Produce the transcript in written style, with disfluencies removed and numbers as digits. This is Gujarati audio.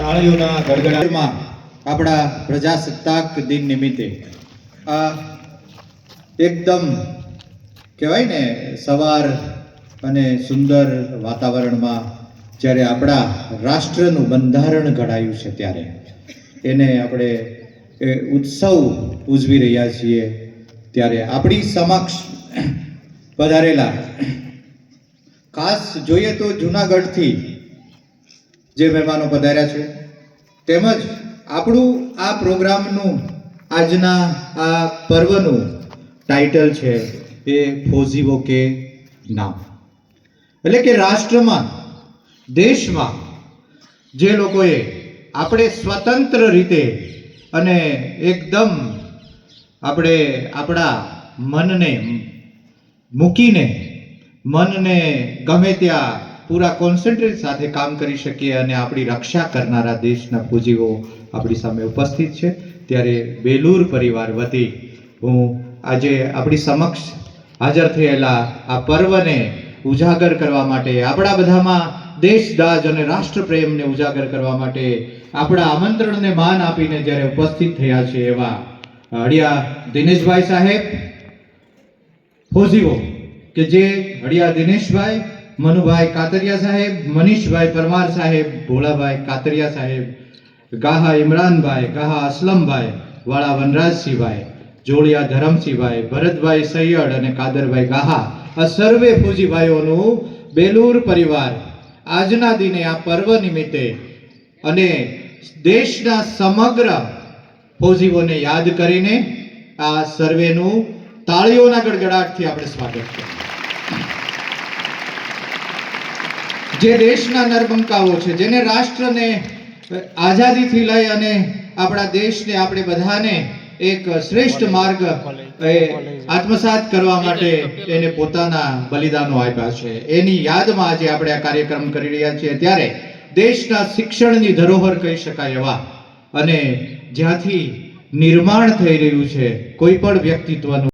તાળીઓના ગડગડાટમાં આપણા પ્રજાસત્તાક દિન નિમિત્તે આ એકદમ કહેવાય ને સવાર અને સુંદર વાતાવરણમાં જ્યારે આપણા રાષ્ટ્રનું બંધારણ ઘડાયું છે ત્યારે એને આપણે ઉત્સવ ઉજવી રહ્યા છીએ ત્યારે આપણી સમક્ષ પધારેલા ખાસ જોઈએ તો જૂનાગઢથી જે મહેમાનો પધાર્યા છે તેમજ આપણું આ પ્રોગ્રામનું આજના આ પર્વનું ટાઇટલ છે એ ફૌજીઓ કે નામ, એટલે કે રાષ્ટ્રમાં દેશમાં જે લોકોએ આપણે સ્વતંત્ર રીતે અને એકદમ આપણે આપણા મનને મૂકીને મનને ગમે ત્યાં પૂરા કોન્સન્ટ્રેટ સાથે કામ કરી શકીએ અને આપણી રક્ષા કરનારા દેશના ફૌજીઓ આપણી સામે ઉપસ્થિત છે ત્યારે બેલુર પરિવાર વતી હું આજે આપણી સમક્ષ હાજર થયેલા આ પર્વને ઉજાગર કરવા માટે, આપણા બધામાં દેશદાજ અને રાષ્ટ્રપ્રેમને ઉજાગર કરવા માટે આપણા આમંત્રણને માન આપીને જ્યારે ઉપસ્થિત થયા છે એવા હળિયા દિનેશભાઈ સાહેબ ફૌજીઓ કે જે હળિયા દિનેશભાઈ, મનુભાઈ કાતરિયા સાહેબ, મનીષભાઈ પરમાર સાહેબ, ભોળાભાઈ કાતરિયા સાહેબ, ગાહા ઇમરાનભાઈ, ગાહા અસલમભાઈ, વાળા વનરાજસિંહભાઈ, જોડિયા ધરમસિંહભાઈ, ભરતભાઈ સૈયડ અને કાદરભાઈ ગાહા, આ સર્વે ફૌજી ભાઈઓનું બેલુર પરિવાર આજના દિને આ પર્વ નિમિત્તે અને દેશના સમગ્ર ફૌજીઓને યાદ કરીને આ સર્વેનું તાળીઓના ગડગડાટથી આપણે સ્વાગત કરીએ. જે દેશના નરબંકાઓ છે, જેને રાષ્ટ્રને આઝાદીથી લઈ અને આપણા દેશને આપણે બધાને એક શ્રેષ્ઠ માર્ગ આત્મસાત કરવા માટે એને પોતાના બલિદાનો આપ્યા છે, એની યાદમાં આજે આપણે આ કાર્યક્રમ કરી રહ્યા છીએ ત્યારે દેશના શિક્ષણની ધરોહર કહી શકાય એવા અને જ્યાંથી નિર્માણ થઈ રહ્યું છે કોઈ પણ વ્યક્તિત્વનું